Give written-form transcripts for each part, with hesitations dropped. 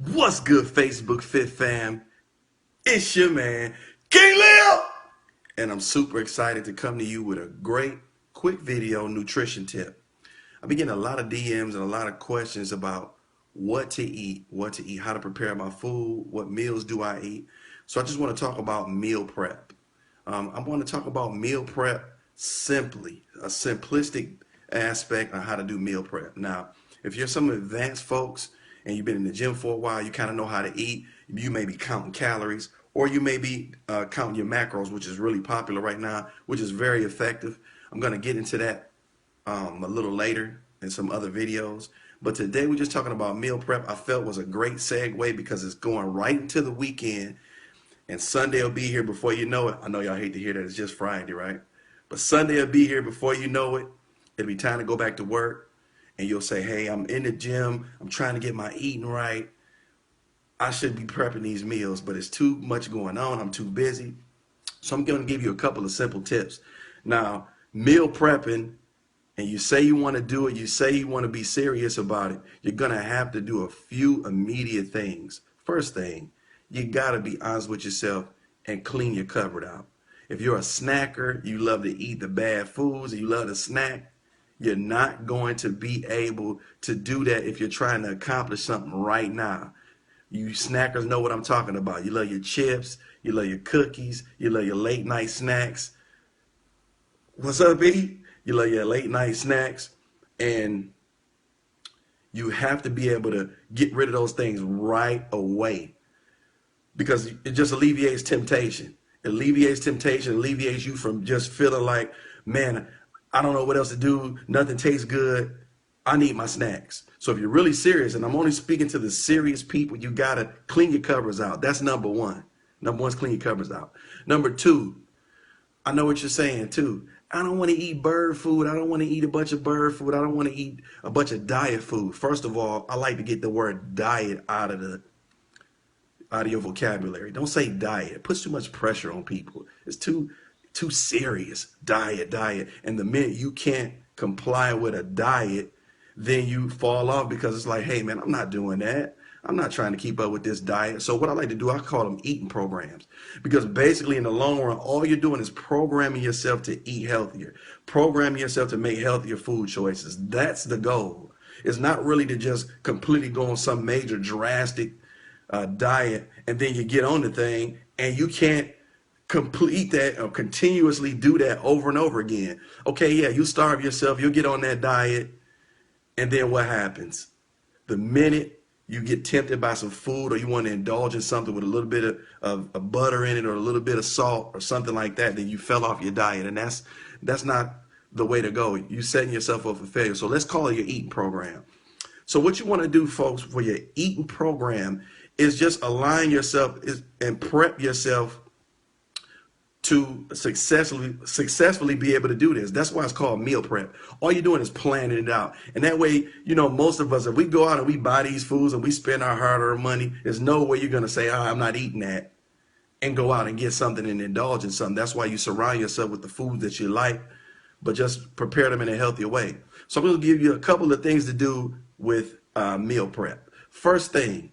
What's good, Facebook Fit fam? It's your man, King Leo, and I'm super excited to come to you with a great, quick video nutrition tip. I've been getting a lot of DMs and a lot of questions about what to eat, how to prepare my food, what meals do I eat. So I just want to talk about meal prep. I want to talk about meal prep simply, a simplistic aspect on how to do meal prep. Now, if you're some advanced folks and you've been in the gym for a while, you kind of know how to eat. You may be counting calories, or you may be counting your macros, which is really popular right now, which is very effective. I'm going to get into that a little later in some other videos. But today we're just talking about meal prep. I felt was a great segue because it's going right into the weekend, and Sunday will be here before you know it. I know y'all hate to hear that. It's just Friday, right? But Sunday will be here before you know it. It'll be time to go back to work. And you'll say, hey, I'm in the gym. I'm trying to get my eating right. I should be prepping these meals, but it's too much going on. I'm too busy. So I'm going to give you a couple of simple tips. Now, meal prepping, and you say you want to do it, you say you want to be serious about it, you're going to have to do a few immediate things. First thing, you got to be honest with yourself and clean your cupboard out. If you're a snacker, you love to eat the bad foods, and you love to snack, you're not going to be able to do that if you're trying to accomplish something right now. You snackers know what I'm talking about. You love your chips, you love your cookies, you love your late night snacks. What's up, E? You love your late night snacks, and you have to be able to get rid of those things right away because it just alleviates temptation. It alleviates temptation, alleviates you from just feeling like, man, I don't know what else to do. Nothing tastes good. I need my snacks. So if you're really serious, and I'm only speaking to the serious people, you gotta clean your covers out. That's number one. Number one is clean your covers out. Number two, I know what you're saying too. I don't want to eat bird food. I don't want to eat a bunch of bird food. I don't want to eat a bunch of diet food. First of all, I like to get the word diet out of your vocabulary. Don't say diet. It puts too much pressure on people. It's too serious. Diet. And the minute you can't comply with a diet, then you fall off because it's like, hey man, I'm not doing that. I'm not trying to keep up with this diet. So what I like to do, I call them eating programs. Because basically in the long run, all you're doing is programming yourself to eat healthier, programming yourself to make healthier food choices. That's the goal. It's not really to just completely go on some major drastic diet and then you get on the thing and you can't complete that or continuously do that over and over again. Okay, yeah, you starve yourself, you'll get on that diet, and then what happens? The minute you get tempted by some food or you want to indulge in something with a little bit of butter in it or a little bit of salt or something like that, then you fell off your diet. And that's not the way to go. You're setting yourself up for failure. So let's call it your eating program. So what you want to do, folks, for your eating program is just align yourself and prep yourself to successfully be able to do this. That's why it's called meal prep. All you're doing is planning it out. And that way, you know, most of us, if we go out and we buy these foods and we spend our hard-earned money, there's no way you're going to say, I'm not eating that, and go out and get something and indulge in something. That's why you surround yourself with the foods that you like, but just prepare them in a healthier way. So I'm going to give you a couple of things to do with meal prep. First thing,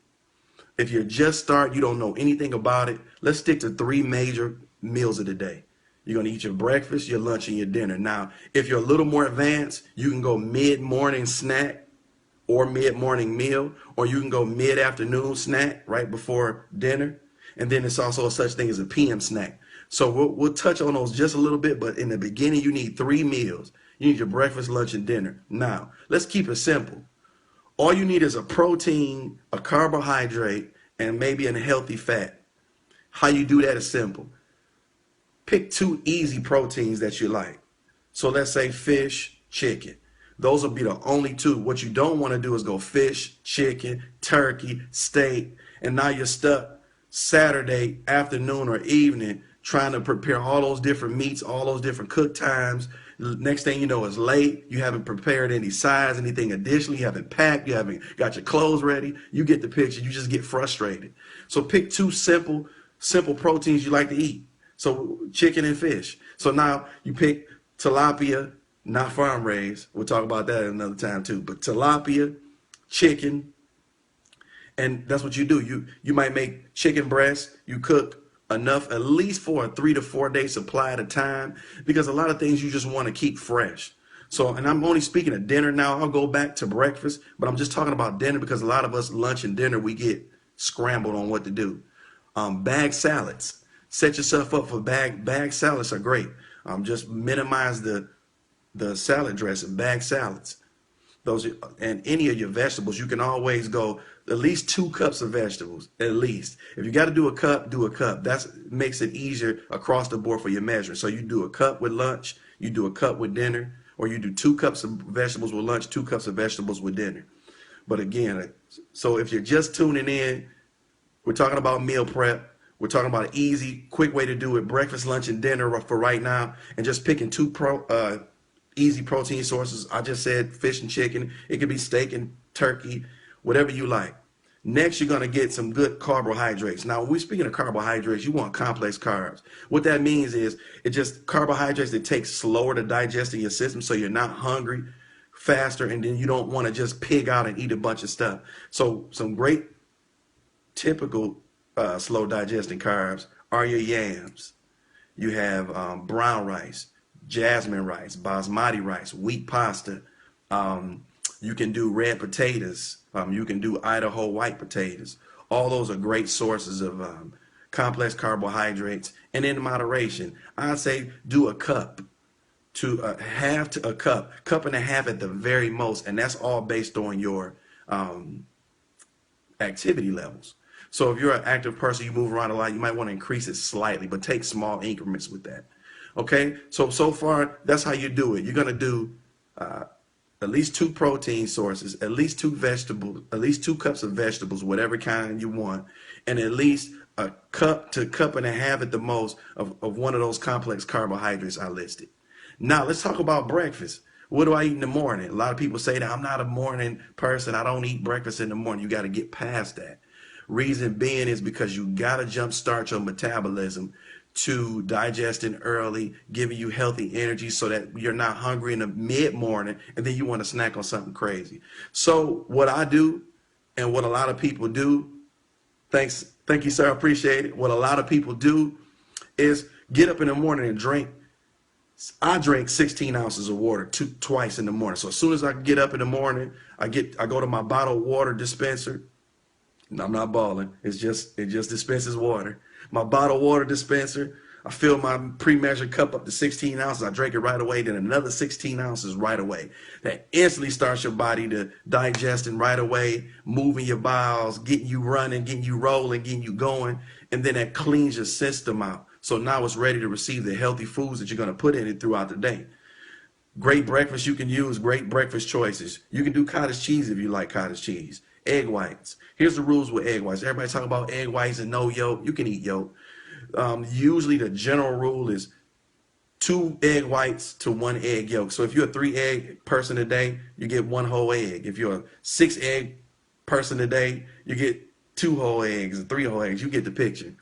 if you're just starting, you don't know anything about it, let's stick to three major meals of the day. You're going to eat your breakfast, your lunch, and your dinner. Now, if you're a little more advanced, you can go mid-morning snack or mid-morning meal, or you can go mid-afternoon snack right before dinner. And then it's also such thing as a PM snack. So we'll touch on those just a little bit, but in the beginning, you need three meals. You need your breakfast, lunch, and dinner. Now, let's keep it simple. All you need is a protein, a carbohydrate, and maybe a healthy fat. How you do that is simple. Pick two easy proteins that you like. So let's say fish, chicken. Those will be the only two. What you don't want to do is go fish, chicken, turkey, steak, and now you're stuck Saturday afternoon or evening trying to prepare all those different meats, all those different cook times. Next thing you know, it's late. You haven't prepared any sides, anything additional. You haven't packed. You haven't got your clothes ready. You get the picture. You just get frustrated. So pick two simple proteins you like to eat. So chicken and fish. So now you pick tilapia, not farm raised. We'll talk about that another time too. But tilapia, chicken, And that's what you do. You might make chicken breast. You cook enough at least for a 3 to 4 day supply at a time, because a lot of things you just want to keep fresh. So, and I'm only speaking of dinner now. I'll go back to breakfast, but I'm just talking about dinner because a lot of us lunch and dinner we get scrambled on what to do. Bag salads. Set yourself up for bag salads are great. Just minimize the salad dressing. Bag salads. Those and any of your vegetables, you can always go at least 2 cups of vegetables. At least, if you got to do a cup, do a cup. That makes it easier across the board for your measuring. So you do a cup with lunch, you do a cup with dinner, or you do 2 cups of vegetables with lunch, 2 cups of vegetables with dinner. But again, so if you're just tuning in, we're talking about meal prep. We're talking about an easy, quick way to do it: breakfast, lunch, and dinner for right now, and just picking easy protein sources. I just said fish and chicken. It could be steak and turkey, whatever you like. Next, you're going to get some good carbohydrates. Now, when we're speaking of carbohydrates, you want complex carbs. What that means is it just carbohydrates that take slower to digest in your system, so you're not hungry faster, and then you don't want to just pig out and eat a bunch of stuff. So some great typical slow digesting carbs are your yams. You have brown rice, jasmine rice, basmati rice, wheat pasta. You can do red potatoes. You can do Idaho white potatoes. All those are great sources of complex carbohydrates. And in moderation, I'd say do a cup to a half to a cup and a half at the very most. And that's all based on your activity levels. So if you're an active person, you move around a lot, you might want to increase it slightly, but take small increments with that. Okay, so far, that's how you do it. You're going to do at least 2 protein sources, at least 2 vegetables, at least 2 cups of vegetables, whatever kind you want, and at least a cup to cup and a half at the most of one of those complex carbohydrates I listed. Now, let's talk about breakfast. What do I eat in the morning? A lot of people say that I'm not a morning person. I don't eat breakfast in the morning. You got to get past that. Reason being is because you got to jumpstart your metabolism to digesting early, giving you healthy energy so that you're not hungry in the mid-morning and then you want to snack on something crazy. So what I do and what a lot of people do, thank you, sir, I appreciate it. What a lot of people do is get up in the morning and drink. I drink 16 ounces of water twice in the morning. So as soon as I get up in the morning, I go to my bottled water dispenser. No, I'm not balling. It just dispenses water. My bottled water dispenser, I fill my pre-measured cup up to 16 ounces. I drink it right away, then another 16 ounces right away. That instantly starts your body to digesting right away, moving your bowels, getting you running, getting you rolling, getting you going, and then that cleans your system out. So now it's ready to receive the healthy foods that you're going to put in it throughout the day. Great breakfast you can use, great breakfast choices. You can do cottage cheese if you like cottage cheese. Egg whites. Here's the rules with egg whites. Everybody talk about egg whites and no yolk. You can eat yolk. Usually the general rule is 2 egg whites to 1 egg yolk. So if you're a 3-egg person a day, you get 1 whole egg. If you're a 6-egg person a day, you get 2 whole eggs and 3 whole eggs. You get the picture.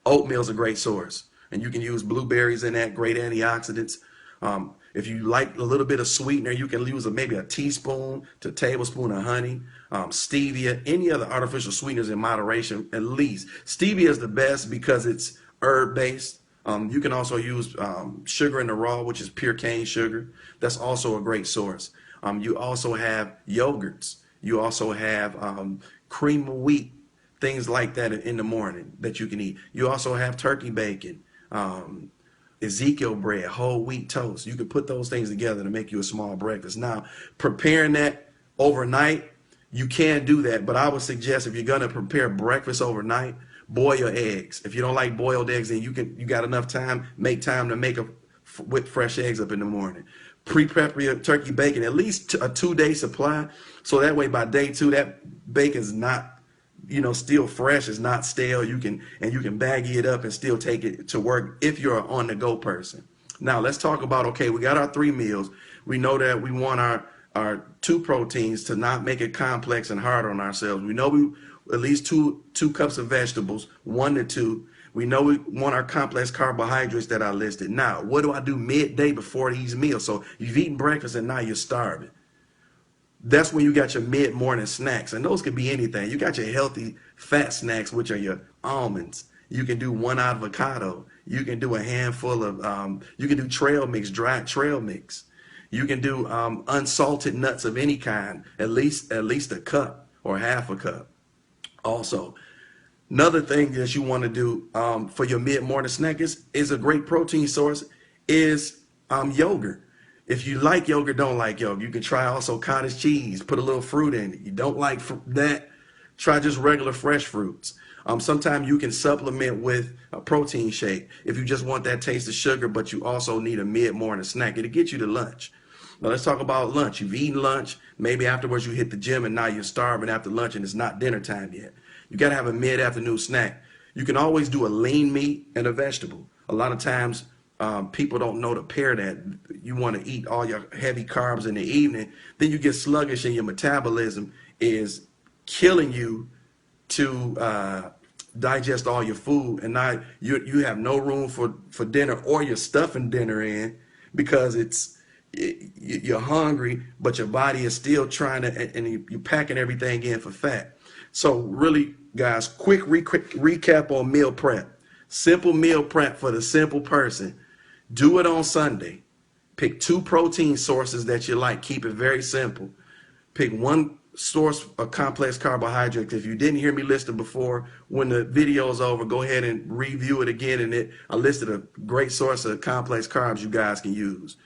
Oatmeal is a great source, and you can use blueberries in that, great antioxidants. If you like a little bit of sweetener, you can use maybe a teaspoon to tablespoon of honey, stevia, any other artificial sweeteners in moderation at least. Stevia is the best because it's herb-based. You can also use sugar in the raw, which is pure cane sugar. That's also a great source. You also have yogurts. You also have cream of wheat, things like that in the morning that you can eat. You also have turkey bacon, Ezekiel bread, whole wheat toast. You can put those things together to make you a small breakfast. Now, preparing that overnight, you can do that, but I would suggest if you're going to prepare breakfast overnight, boil your eggs. If you don't like boiled eggs, then you got enough time, make time to make with fresh eggs up in the morning. Pre-prep your turkey bacon, at least a 2-day supply, so that way by day 2, that bacon's not still fresh, is not stale. You can baggy it up and still take it to work if you're an on-the-go person. Now let's talk about, okay, we got our 3 meals. We know that we want our 2 proteins to not make it complex and hard on ourselves. We know we at least two cups of vegetables, 1 to 2. We know we want our complex carbohydrates that I listed. Now, what do I do midday before these meals? So you've eaten breakfast and now you're starving. That's when you got your mid-morning snacks, and those could be anything. You got your healthy fat snacks, which are your almonds. You can do one avocado. You can do a handful of, you can do trail mix, dry trail mix. You can do unsalted nuts of any kind, at least a cup or half a cup. Also, another thing that you want to do for your mid-morning snack is a great protein source is yogurt. If you like yogurt, don't like yogurt, you can try also cottage cheese, put a little fruit in it. You don't like that, try just regular fresh fruits. Sometimes you can supplement with a protein shake if you just want that taste of sugar, but you also need a mid-morning snack. It'll get you to lunch. Now let's talk about lunch. You've eaten lunch, maybe afterwards you hit the gym and now you're starving after lunch and it's not dinner time yet. You got to have a mid-afternoon snack. You can always do a lean meat and a vegetable. A lot of times people don't know to pair that. You want to eat all your heavy carbs in the evening, then you get sluggish and your metabolism is killing you to digest all your food, and now you have no room for dinner, or you're stuffing dinner in because you're hungry, but your body is still trying to, and you're packing everything in for fat. So really, guys, quick recap on meal prep. Simple meal prep for the simple person. Do it on Sunday. Pick 2 protein sources that you like. Keep it very simple. Pick one source of complex carbohydrates. If you didn't hear me list it before, when the video is over, go ahead and review it again. And I listed a great source of complex carbs you guys can use.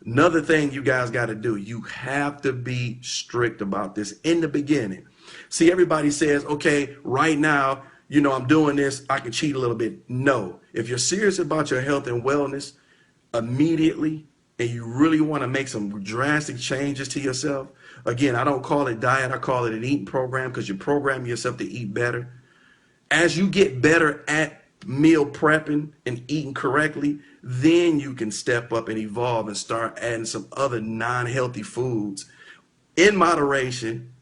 Another thing you guys got to do, you have to be strict about this in the beginning. See, everybody says, okay, right now, I'm doing this, I can cheat a little bit. No, if you're serious about your health and wellness immediately, and you really want to make some drastic changes to yourself, again, I don't call it diet, I call it an eating program, because you program yourself to eat better. As you get better at meal prepping and eating correctly, then you can step up and evolve and start adding some other non-healthy foods in moderation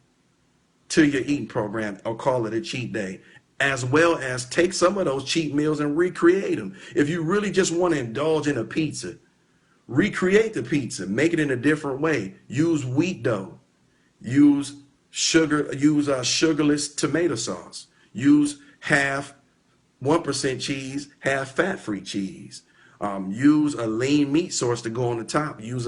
to your eating program, or call it a cheat day, as well as take some of those cheat meals and recreate them. If you really just want to indulge in a pizza, recreate the pizza, make it in a different way. Use wheat dough, use sugarless tomato sauce, use half 1% cheese, half fat-free cheese. Use a lean meat source to go on the top. Use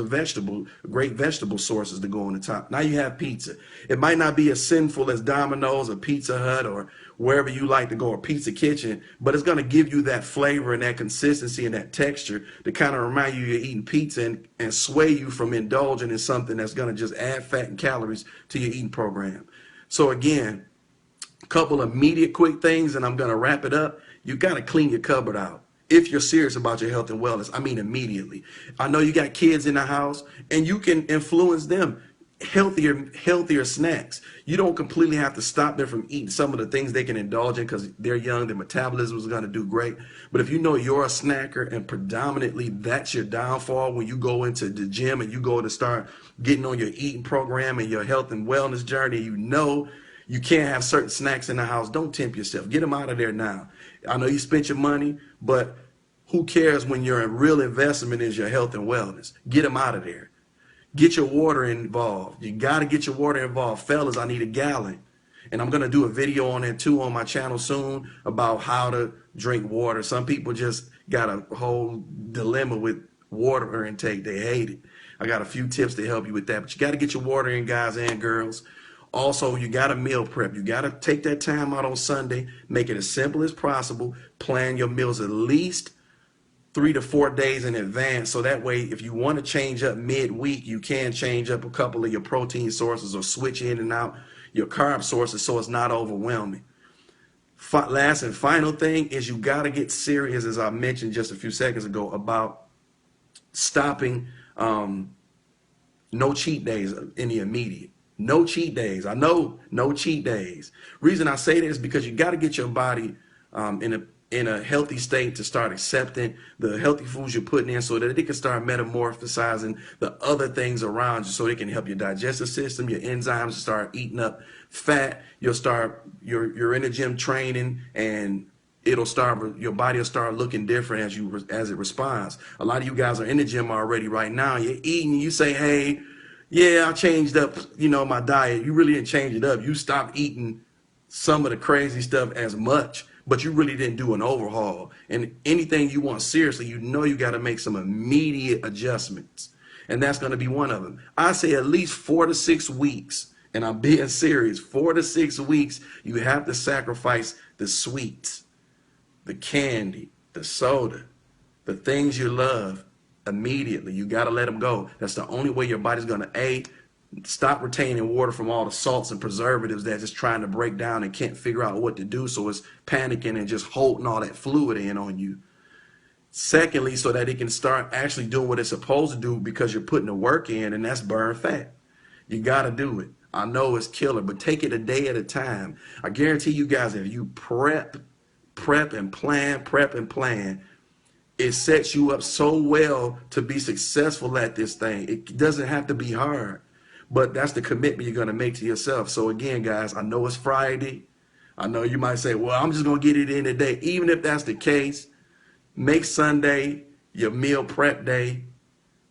great vegetable sources to go on the top. Now you have pizza. It might not be as sinful as Domino's or Pizza Hut or wherever you like to go, or Pizza Kitchen, but it's going to give you that flavor and that consistency and that texture to kind of remind you you're eating pizza, and sway you from indulging in something that's going to just add fat and calories to your eating program. So again, a couple of immediate quick things, and I'm going to wrap it up. You got to clean your cupboard out. If you're serious about your health and wellness, I mean immediately. I know you got kids in the house, and you can influence them. Healthier snacks. You don't completely have to stop them from eating some of the things they can indulge in because they're young, their metabolism is going to do great. But if you know you're a snacker and predominantly that's your downfall when you go into the gym and you go to start getting on your eating program and your health and wellness journey, you can't have certain snacks in the house, don't tempt yourself. Get them out of there now. I know you spent your money, but who cares when your real investment is your health and wellness? Get them out of there. Get your water involved. You got to get your water involved. Fellas, I need a gallon. And I'm going to do a video on that too on my channel soon about how to drink water. Some people just got a whole dilemma with water intake. They hate it. I got a few tips to help you with that. But you got to get your water in, guys and girls. Also, you got to meal prep. You got to take that time out on Sunday. Make it as simple as possible. Plan your meals at least 3 to 4 days in advance, so that way if you want to change up midweek, you can change up a couple of your protein sources or switch in and out your carb sources so it's not overwhelming. Last and final thing is you got to get serious, as I mentioned just a few seconds ago, about stopping no cheat days in the immediate. No cheat days. I know, no cheat days. Reason I say that is because you got to get your body in a healthy state to start accepting the healthy foods you're putting in, so that it can start metamorphosizing the other things around you, so it can help your digestive system, your enzymes start eating up fat. You're in the gym training, and your body will start looking different as it responds. A lot of you guys are in the gym already right now. You're eating, you say, hey, Yeah, I changed up, my diet. You really didn't change it up. You stopped eating some of the crazy stuff as much, but you really didn't do an overhaul. And anything you want seriously, you got to make some immediate adjustments. And that's going to be one of them. I say at least 4 to 6 weeks, and I'm being serious, 4 to 6 weeks, you have to sacrifice the sweets, the candy, the soda, the things you love immediately. You got to let them go. That's the only way your body's going to stop retaining water from all the salts and preservatives that's just trying to break down and can't figure out what to do, so it's panicking and just holding all that fluid in on you. Secondly, so that it can start actually doing what it's supposed to do, because you're putting the work in, and that's burn fat. You got to do it. I know it's killer, but take it a day at a time. I guarantee you guys, if you prep and plan, it sets you up so well to be successful at this thing. It doesn't have to be hard, but that's the commitment you're going to make to yourself. So again, guys, I know it's Friday. I know you might say, well, I'm just going to get it in today. Even if that's the case, make Sunday your meal prep day.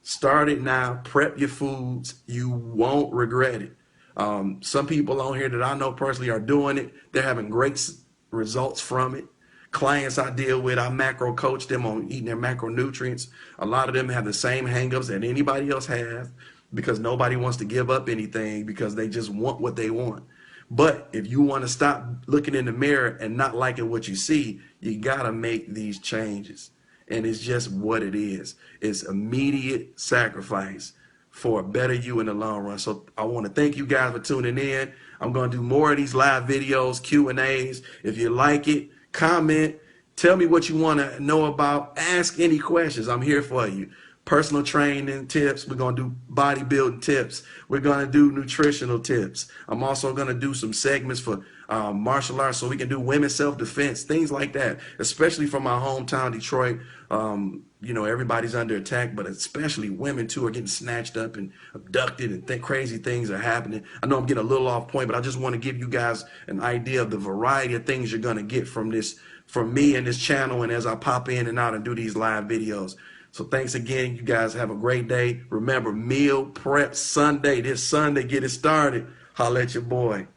Start it now. Prep your foods. You won't regret it. Some people on here that I know personally are doing it. They're having great results from it. Clients I deal with, I macro coach them on eating their macronutrients. A lot of them have the same hangups that anybody else has, because nobody wants to give up anything, because they just want what they want. But if you want to stop looking in the mirror and not liking what you see, you got to make these changes. And it's just what it is. It's immediate sacrifice for a better you in the long run. So I want to thank you guys for tuning in. I'm going to do more of these live videos, Q&As. If you like it, comment, tell me what you want to know about, ask any questions. I'm here for you. Personal training tips. We're going to do bodybuilding tips. We're going to do nutritional tips. I'm also going to do some segments for martial arts, so we can do women's self-defense, things like that, especially from my hometown, Detroit. Everybody's under attack, but especially women too are getting snatched up and abducted, and crazy things are happening. I know I'm getting a little off point, but I just want to give you guys an idea of the variety of things you're going to get from me and this channel, and as I pop in and out and do these live videos. So thanks again. You guys have a great day. Remember, meal prep Sunday. This Sunday, get it started. Holla at your boy.